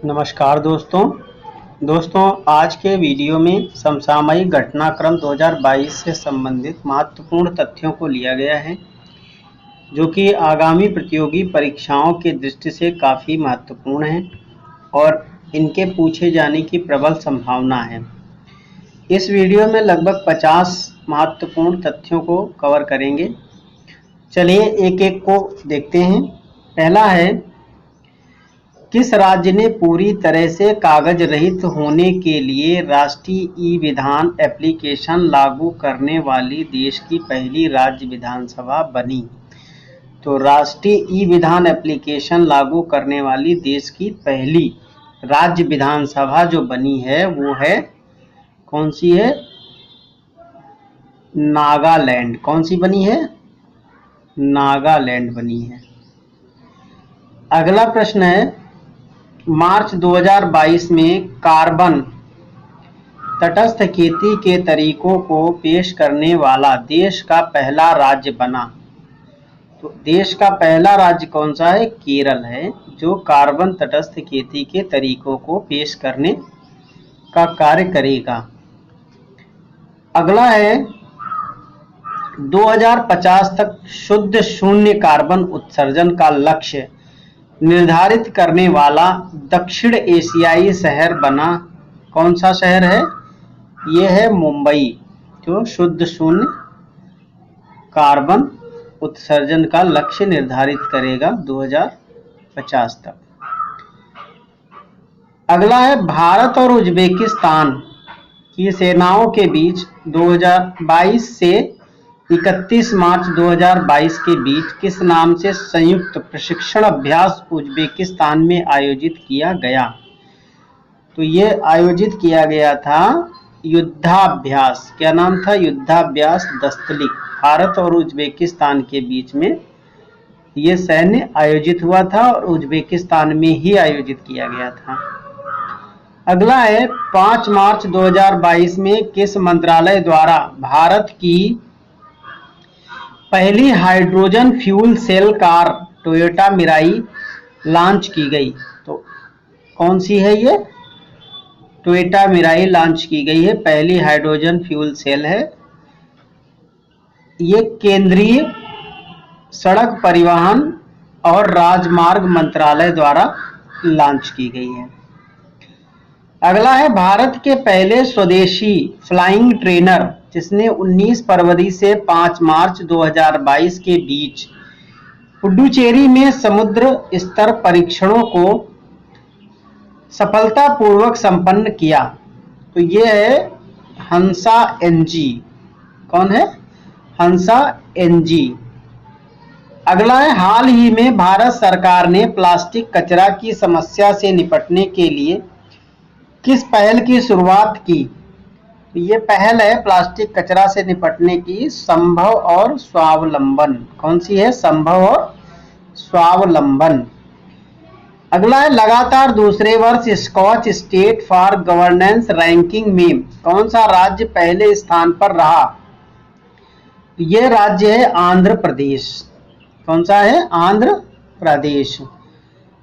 नमस्कार दोस्तों आज के वीडियो में समसामयिक घटनाक्रम 2022 से संबंधित महत्वपूर्ण तथ्यों को लिया गया है जो कि आगामी प्रतियोगी परीक्षाओं की दृष्टि से काफ़ी महत्वपूर्ण है और इनके पूछे जाने की प्रबल संभावना है। इस वीडियो में लगभग 50 महत्वपूर्ण तथ्यों को कवर करेंगे। चलिए एक एक को देखते हैं। पहला है, किस राज्य ने पूरी तरह से कागज रहित होने के लिए राष्ट्रीय ई-विधान एप्लीकेशन लागू करने वाली देश की पहली राज्य विधानसभा बनी? तो राष्ट्रीय ई-विधान एप्लीकेशन लागू करने वाली देश की पहली राज्य विधानसभा जो बनी है वो है, कौन सी है? नागालैंड। कौन सी बनी है? नागालैंड बनी है। अगला प्रश्न है, मार्च 2022 में कार्बन तटस्थ खेती के तरीकों को पेश करने वाला देश का पहला राज्य बना। तो देश का पहला राज्य कौन सा है? केरल है, जो कार्बन तटस्थ खेती के तरीकों को पेश करने का कार्य करेगा। अगला है, 2050 तक शुद्ध शून्य कार्बन उत्सर्जन का लक्ष्य निर्धारित करने वाला दक्षिण एशियाई शहर बना। कौन सा शहर है? यह है मुंबई, जो शुद्ध शून्य कार्बन उत्सर्जन का लक्ष्य निर्धारित करेगा 2050 तक। अगला है, भारत और उज्बेकिस्तान की सेनाओं के बीच 2022 से 31 मार्च 2022 के बीच किस नाम से संयुक्त प्रशिक्षण अभ्यास उज्बेकिस्तान में आयोजित किया गया? तो ये आयोजित किया गया था युद्धाभ्यास। क्या नाम था? युद्धाभ्यास दस्तलिक। भारत और उज्बेकिस्तान के बीच में ये सैन्य आयोजित हुआ था और उज्बेकिस्तान में ही आयोजित किया गया था। अगला है, 5 मार्च 2022 में किस मंत्रालय द्वारा भारत की पहली hydrogen fuel cell car Toyota Mirai launch की गई? तो कौन सी है ये? टोयोटा मिराई लॉन्च की गई है, पहली हाइड्रोजन फ्यूल सेल है। ये केंद्रीय सड़क परिवहन और राजमार्ग मंत्रालय द्वारा लॉन्च की गई है। अगला है, भारत के पहले स्वदेशी फ्लाइंग ट्रेनर जिसने 19 फरवरी से 5 मार्च 2022 के बीच पुडुचेरी में समुद्र स्तर परीक्षणों को सफलतापूर्वक संपन्न किया। तो ये है हंसा एनजी। कौन है? हंसा एनजी। अगला है, हाल ही में भारत सरकार ने प्लास्टिक कचरा की समस्या से निपटने के लिए किस पहल की शुरुआत की? तो ये पहल है प्लास्टिक कचरा से निपटने की, संभव और स्वावलंबन। कौन सी है? संभव और स्वावलंबन। अगला है, लगातार दूसरे वर्ष Skoch state for governance ranking में कौन सा राज्य पहले स्थान पर रहा? ये राज्य है आंध्र प्रदेश। कौन सा है? आंध्र प्रदेश।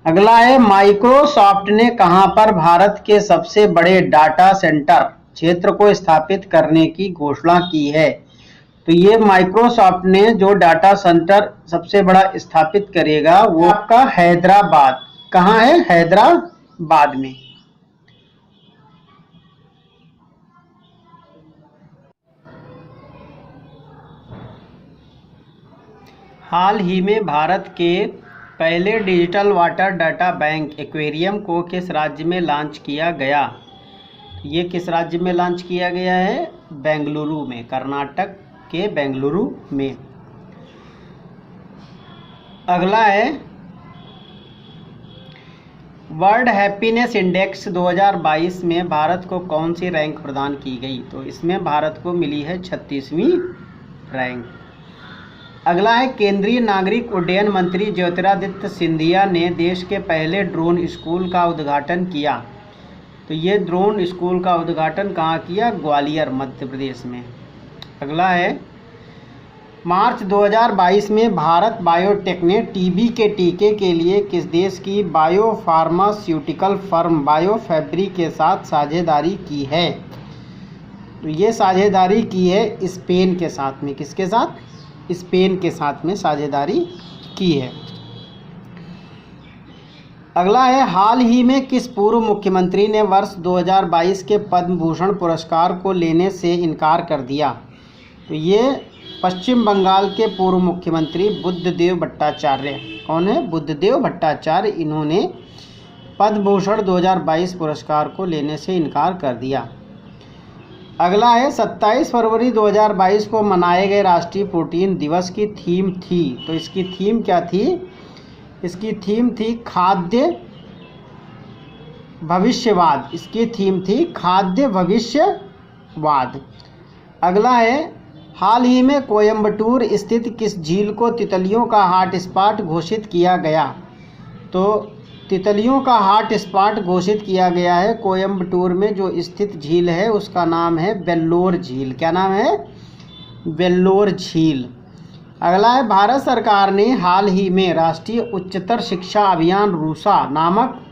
अगला है, माइक्रोसॉफ्ट ने कहां पर भारत के सबसे बड़े डाटा सेंटर क्षेत्र को स्थापित करने की घोषणा की है? तो ये माइक्रोसॉफ्ट ने जो डाटा सेंटर सबसे बड़ा स्थापित करेगा वो आपका हैदराबाद। कहाँ है? हैदराबाद में। हाल ही में भारत के पहले digital water data bank aquarium को किस राज्य में लॉन्च किया गया? ये किस राज्य में लॉन्च किया गया है? बेंगलुरु में, कर्नाटक के बेंगलुरु में। अगला है, वर्ल्ड हैप्पीनेस इंडेक्स 2022 में भारत को कौन सी रैंक प्रदान की गई? तो इसमें भारत को मिली है 36वीं रैंक। अगला है, केंद्रीय नागरिक उड्डयन मंत्री ज्योतिरादित्य सिंधिया ने देश के पहले ड्रोन स्कूल का उद्घाटन किया। तो ये ड्रोन स्कूल का उद्घाटन कहाँ किया? ग्वालियर, मध्य प्रदेश में। अगला है, मार्च 2022 में भारत बायोटेक ने टीबी के टीके के लिए किस देश की बायोफार्मास्यूटिकल फर्म बायोफैब्रिक के साथ साझेदारी की है? तो ये साझेदारी की है स्पेन के साथ में। किसके साथ? स्पेन के साथ में साझेदारी की है। अगला है, हाल ही में किस पूर्व मुख्यमंत्री ने वर्ष 2022 के पद्म भूषण पुरस्कार को लेने से इनकार कर दिया? तो ये पश्चिम बंगाल के पूर्व मुख्यमंत्री बुद्धदेव भट्टाचार्य। कौन है? बुद्धदेव भट्टाचार्य। इन्होंने पद्म भूषण 2022 पुरस्कार को लेने से इनकार कर दिया। अगला है, 27 फरवरी 2022 को मनाए गए राष्ट्रीय प्रोटीन दिवस की थीम थी। तो इसकी थीम क्या थी? इसकी थीम थी खाद्य भविष्यवाद। इसकी थीम थी खाद्य भविष्यवाद। अगला है, हाल ही में कोयम्बटूर स्थित किस झील को तितलियों का हॉटस्पॉट घोषित किया गया? तो तितलियों का हॉटस्पॉट घोषित किया गया है कोयम्बटूर में जो स्थित झील है उसका नाम है वेल्लोर झील। क्या नाम है? वेल्लोर झील। अगला है, भारत सरकार ने हाल ही में राष्ट्रीय उच्चतर शिक्षा अभियान रूसा नामक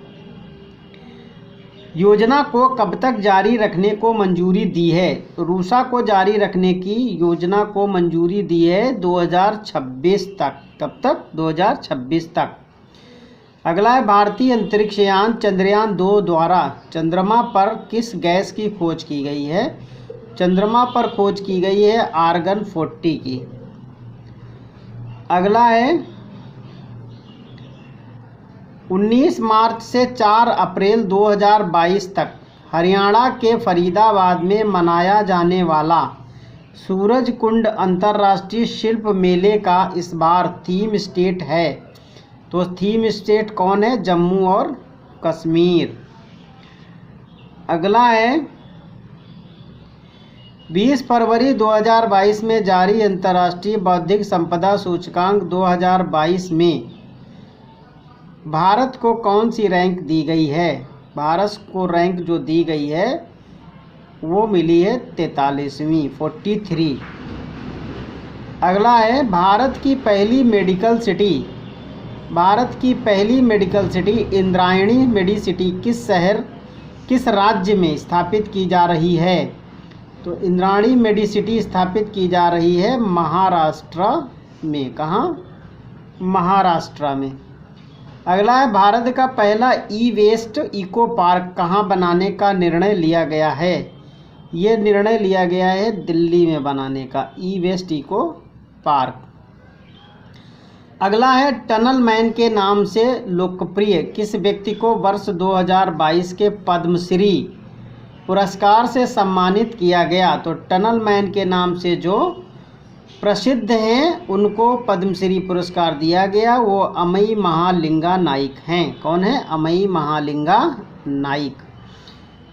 योजना को कब तक जारी रखने को मंजूरी दी है? रूसा को जारी रखने की योजना को मंजूरी दी है 2026 तक। कब तक? 2026 तक। अगला है, भारतीय अंतरिक्ष यान चंद्रयान 2 द्वारा चंद्रमा पर किस गैस की खोज की गई है? चंद्रमा पर खोज की गई है आर्गन 40 की। अगला है, 19 मार्च से 4 अप्रैल 2022 तक हरियाणा के फरीदाबाद में मनाया जाने वाला सूरज कुंड अंतर्राष्ट्रीय शिल्प मेले का इस बार थीम स्टेट है। तो थीम स्टेट कौन है? जम्मू और कश्मीर। अगला है, 20 फरवरी 2022 में जारी अंतर्राष्ट्रीय बौद्धिक संपदा सूचकांक 2022 में भारत को कौन सी रैंक दी गई है? भारत को रैंक जो दी गई है वो मिली है 43वीं 43। अगला है, भारत की पहली मेडिकल सिटी इंद्रायणी मेडिसिटी किस राज्य में स्थापित की जा रही है? तो इंद्रायणी मेडिसिटी स्थापित की जा रही है महाराष्ट्र में। कहाँ? महाराष्ट्र में। अगला है, भारत का पहला ई वेस्ट इको पार्क कहाँ बनाने का निर्णय लिया गया है? ये निर्णय लिया गया है दिल्ली में बनाने का ई वेस्ट इको पार्क। अगला है, टनल मैन के नाम से लोकप्रिय किस व्यक्ति को वर्ष 2022 के पद्मश्री पुरस्कार से सम्मानित किया गया? तो टनल मैन के नाम से जो प्रसिद्ध हैं उनको पद्मश्री पुरस्कार दिया गया। वो अमई महालिंगा नाइक हैं। कौन है? अमई महालिंगा नाइक।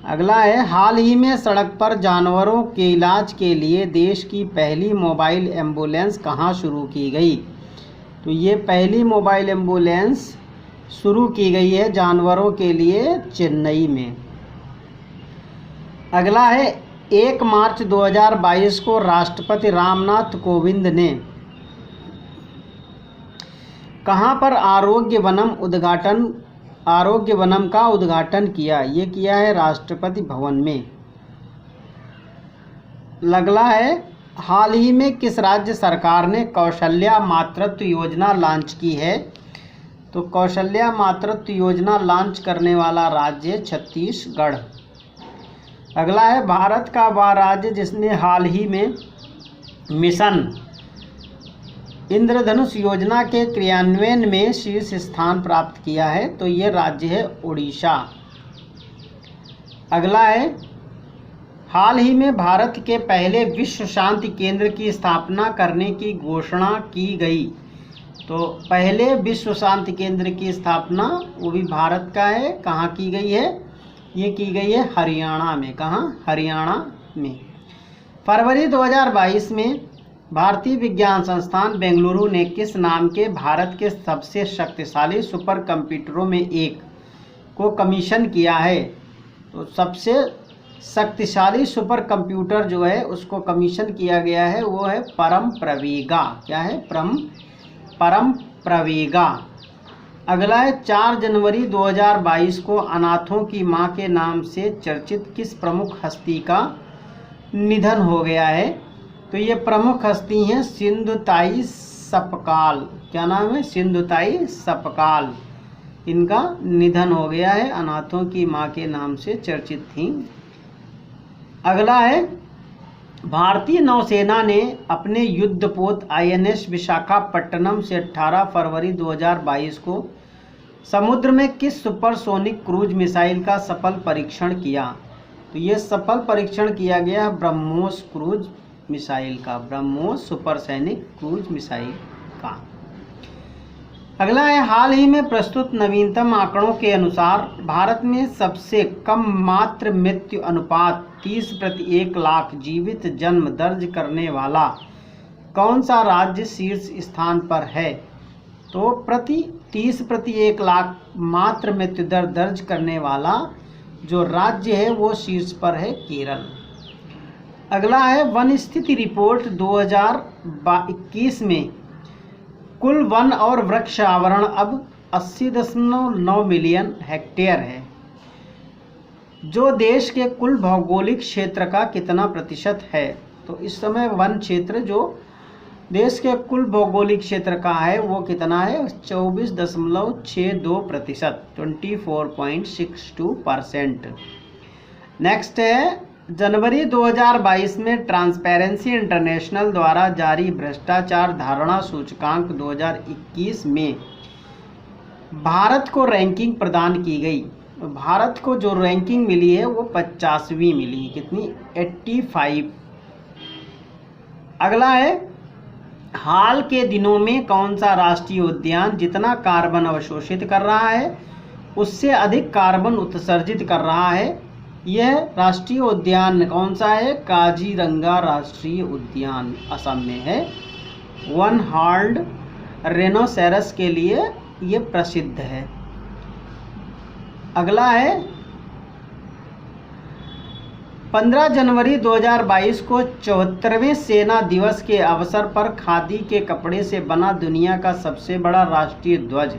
अगला है, हाल ही में सड़क पर जानवरों के इलाज के लिए देश की पहली मोबाइल एम्बुलेंस कहाँ शुरू की गई? तो ये पहली मोबाइल एम्बुलेंस शुरू की गई है जानवरों के लिए चेन्नई में। अगला है, 1 मार्च 2022 को राष्ट्रपति रामनाथ कोविंद ने कहाँ पर आरोग्य वनम का उद्घाटन किया? ये किया है राष्ट्रपति भवन में। अगला है, हाल ही में किस राज्य सरकार ने कौशल्या मातृत्व योजना लॉन्च की है? तो कौशल्या मातृत्व योजना लॉन्च करने वाला राज्य छत्तीसगढ़। अगला है, भारत का वह राज्य जिसने हाल ही में मिशन इंद्रधनुष योजना के क्रियान्वयन में शीर्ष स्थान प्राप्त किया है? तो ये राज्य है उड़ीसा। अगला है, हाल ही में भारत के पहले विश्व शांति केंद्र की स्थापना करने की घोषणा की गई। तो पहले विश्व शांति केंद्र की स्थापना वो भी भारत का है। कहाँ की गई है? ये की गई है हरियाणा में। कहाँ? हरियाणा में। फरवरी 2022 में भारतीय विज्ञान संस्थान बेंगलुरु ने किस नाम के भारत के सबसे शक्तिशाली सुपर कंप्यूटरों में एक को कमीशन किया है? तो सबसे शक्तिशाली सुपर कंप्यूटर जो है उसको कमीशन किया गया है वो है परम प्रवेगा। क्या है? परम प्रवेगा। अगला है 4 जनवरी 2022 को अनाथों की मां के नाम से चर्चित किस प्रमुख हस्ती का निधन हो गया है? तो ये प्रमुख हस्ती हैं सिंधुताई सपकाल। क्या नाम है? सिंधुताई सपकाल। इनका निधन हो गया है, अनाथों की मां के नाम से चर्चित थी। अगला है भारतीय नौसेना ने अपने युद्धपोत INS विशाखापट्टनम से 18 फरवरी 2022 को समुद्र में किस सुपरसोनिक क्रूज मिसाइल का सफल परीक्षण किया? तो ये सफल परीक्षण किया गया ब्रह्मोस क्रूज मिसाइल का, ब्रह्मोस सुपरसोनिक क्रूज मिसाइल का। अगला है हाल ही में प्रस्तुत नवीनतम आंकड़ों के अनुसार भारत में सबसे कम मातृ मृत्यु अनुपात 30 प्रति 1 लाख जीवित जन्म दर्ज करने वाला कौन सा राज्य शीर्ष स्थान पर है? तो 30 प्रति 1 लाख मातृ मृत्यु दर दर्ज करने वाला जो राज्य है वो शीर्ष पर है केरल। अगला है वन स्थिति रिपोर्ट 2021 में कुल वन और वृक्ष आवरण अब 80.9 मिलियन हेक्टेयर है, जो देश के कुल भौगोलिक क्षेत्र का कितना प्रतिशत है? तो इस समय वन क्षेत्र जो देश के कुल भौगोलिक क्षेत्र का है वो कितना है? 24.62%, 24.62%। नेक्स्ट है जनवरी 2022 में ट्रांसपेरेंसी इंटरनेशनल द्वारा जारी भ्रष्टाचार धारणा सूचकांक 2021 में भारत को रैंकिंग प्रदान की गई। भारत को जो रैंकिंग मिली है वो 50वीं मिली। कितनी? 85। अगला है हाल के दिनों में कौन सा राष्ट्रीय उद्यान जितना कार्बन अवशोषित कर रहा है उससे अधिक कार्बन उत्सर्जित कर रहा है? यह राष्ट्रीय उद्यान कौन सा है? काजीरंगा राष्ट्रीय उद्यान असम में है। वन हॉर्न्ड रेनोसेरस के लिए ये प्रसिद्ध है। अगला है 15 जनवरी 2022 को 74वें सेना दिवस के अवसर पर खादी के कपड़े से बना दुनिया का सबसे बड़ा राष्ट्रीय ध्वज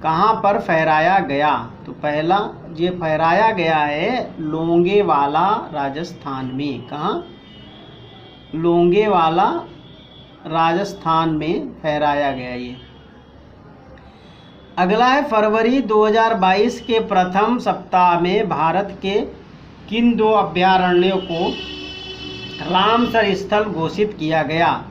कहाँ पर फहराया गया? तो पहला ये फहराया गया है लोंगेवाला राजस्थान में। कहाँ? लोंगेवाला राजस्थान में फहराया गया ये। अगला है फरवरी 2022 के प्रथम सप्ताह में भारत के किन 2 अभयारण्यों को रामसर स्थल घोषित किया गया?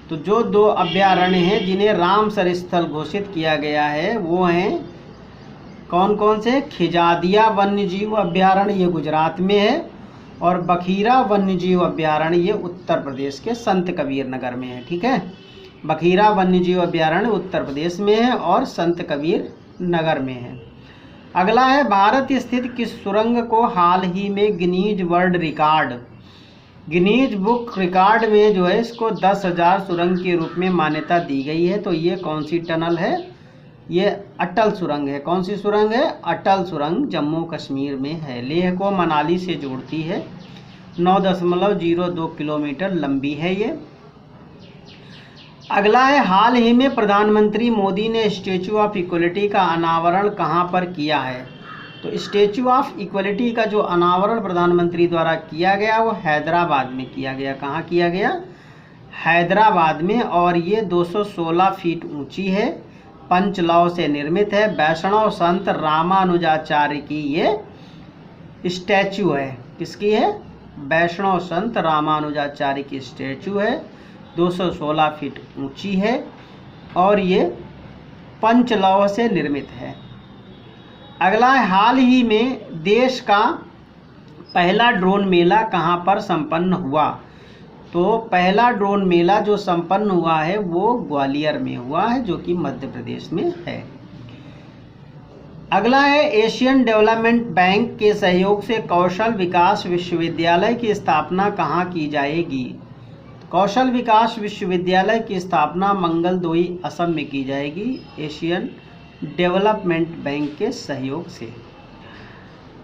तो जो 2 अभयारण्य हैं जिन्हें रामसर स्थल घोषित किया गया है वो हैं कौन कौन से? खिजादिया वन्यजीव अभयारण्य ये गुजरात में है, और बखीरा वन्यजीव अभयारण्य ये उत्तर प्रदेश के संत कबीर नगर में है। ठीक है, बखीरा वन्यजीव अभयारण्य उत्तर प्रदेश में है और संत कबीर नगर में है। अगला है भारत स्थित किस सुरंग को हाल ही में गिनीज बुक रिकॉर्ड में जो है इसको 10,000 सुरंग के रूप में मान्यता दी गई है? तो ये कौन सी टनल है? ये अटल सुरंग है। कौन सी सुरंग है? अटल सुरंग जम्मू कश्मीर में है। लेह को मनाली से जोड़ती है। 9.02 किलोमीटर लंबी है ये। अगला है हाल ही में प्रधानमंत्री मोदी ने स्टैचू ऑफ इक्वलिटी का अनावरण कहाँ पर किया है? तो स्टैचू ऑफ इक्वलिटी का जो अनावरण प्रधानमंत्री द्वारा किया गया वो हैदराबाद में किया गया। कहाँ किया गया? हैदराबाद में। और ये 216 फीट ऊंची है, पंचलौह से निर्मित है। वैष्णव संत रामानुजाचार्य की ये स्टैचू है। किसकी है? वैष्णव संत रामानुजाचार्य की स्टैचू है, 216 फीट ऊंची है और ये पंचलौह से निर्मित है। अगला है हाल ही में देश का पहला ड्रोन मेला कहाँ पर संपन्न हुआ? तो पहला ड्रोन मेला जो संपन्न हुआ है वो ग्वालियर में हुआ है, जो कि मध्य प्रदेश में है। अगला है एशियन डेवलपमेंट बैंक के सहयोग से कौशल विकास विश्वविद्यालय की स्थापना कहाँ की जाएगी? कौशल विकास विश्वविद्यालय की स्थापना मंगलदोई असम में की जाएगी, एशियन डेवलपमेंट बैंक के सहयोग से।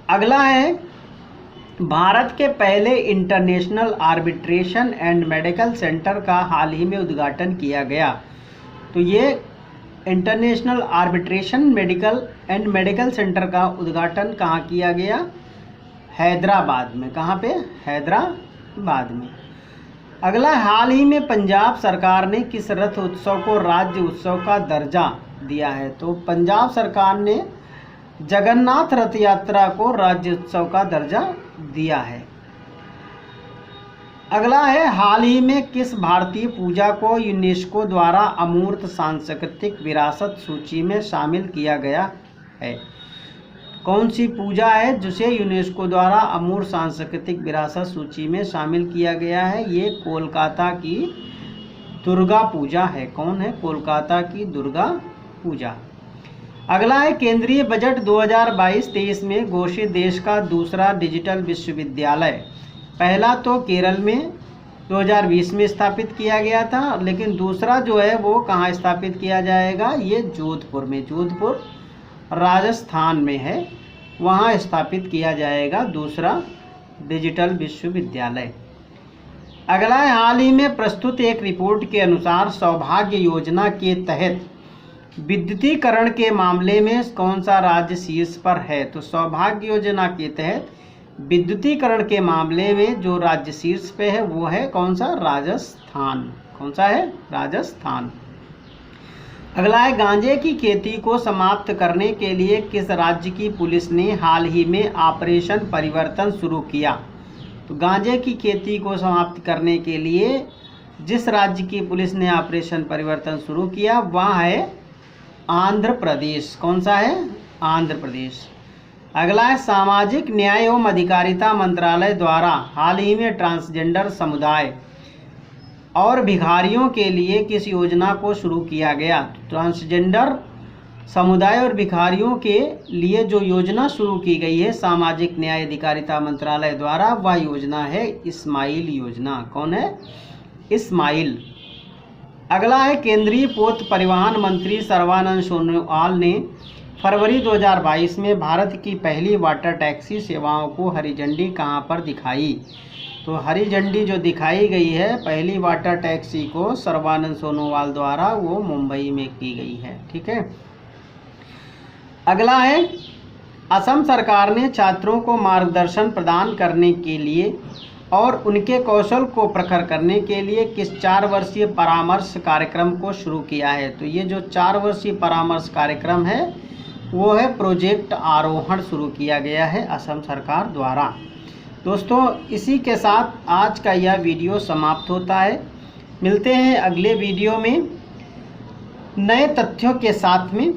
अगला है भारत के पहले international arbitration and medical centre का हाल ही में उद्घाटन किया गया। तो ये इंटरनेशनल आर्बिट्रेशन मेडिकल सेंटर का उद्घाटन कहाँ किया गया? हैदराबाद में। कहाँ पे? हैदराबाद में। अगला, हाल ही में पंजाब सरकार ने किस रथ उत्सव को राज्य उत्सव का दर्जा दिया है? तो पंजाब सरकार ने जगन्नाथ रथ यात्रा को राज्य उत्सव का दर्जा दिया है। अगला है, हाल ही में किस भारतीय पूजा को यूनेस्को द्वारा अमूर्त सांस्कृतिक विरासत सूची में शामिल किया गया है? कौन सी पूजा है जिसे यूनेस्को द्वारा अमूर्त सांस्कृतिक विरासत सूची में शामिल किया गया है? ये कोलकाता की दुर्गा पूजा है। कौन है? कोलकाता की दुर्गा पूजा। अगला है, केंद्रीय बजट 2022-23 में घोषित देश का दूसरा डिजिटल विश्वविद्यालय, पहला तो केरल में 2020 में स्थापित किया गया था, लेकिन दूसरा जो है वो कहाँ स्थापित किया जाएगा? ये जोधपुर में, जोधपुर राजस्थान में है, वहाँ स्थापित किया जाएगा दूसरा डिजिटल विश्वविद्यालय। अगला है, हाल ही में प्रस्तुत एक रिपोर्ट के अनुसार सौभाग्य योजना के तहत विद्युतीकरण के मामले में कौन सा राज्य शीर्ष पर है? तो सौभाग्य योजना के तहत विद्युतीकरण के मामले में जो राज्य शीर्ष पे है वो है कौन सा? राजस्थान। कौन सा है? राजस्थान। अगला है, गांजे की खेती को समाप्त करने के लिए किस राज्य की पुलिस ने हाल ही में ऑपरेशन परिवर्तन शुरू किया? तो गांजे की खेती को समाप्त करने के लिए जिस राज्य की पुलिस ने ऑपरेशन परिवर्तन शुरू किया वह है आंध्र प्रदेश। कौन सा है? आंध्र प्रदेश। अगला है, सामाजिक न्याय एवं अधिकारिता मंत्रालय द्वारा हाल ही में ट्रांसजेंडर समुदाय और भिखारियों के लिए किस योजना को शुरू किया गया? ट्रांसजेंडर समुदाय और भिखारियों के लिए जो योजना शुरू की गई है सामाजिक न्याय अधिकारिता मंत्रालय द्वारा, वह योजना है इस्माइल योजना। कौन है? इस्माइल। अगला है, केंद्रीय पोत परिवहन मंत्री सर्बानंद सोनोवाल ने फरवरी 2022 में भारत की पहली वाटर टैक्सी सेवाओं को हरी झंडी कहाँ पर दिखाई? तो हरी झंडी जो दिखाई गई है पहली वाटर टैक्सी को सर्बानंद सोनोवाल द्वारा, वो मुंबई में की गई है। ठीक है। अगला है, असम सरकार ने छात्रों को मार्गदर्शन प्रदान करने के लिए और उनके कौशल को प्रखर करने के लिए किस 4 वर्षीय परामर्श कार्यक्रम को शुरू किया है? तो ये जो 4 वर्षीय परामर्श कार्यक्रम है वो है प्रोजेक्ट आरोहण, शुरू किया गया है असम सरकार द्वारा। दोस्तों, इसी के साथ आज का यह वीडियो समाप्त होता है। मिलते हैं अगले वीडियो में नए तथ्यों के साथ में।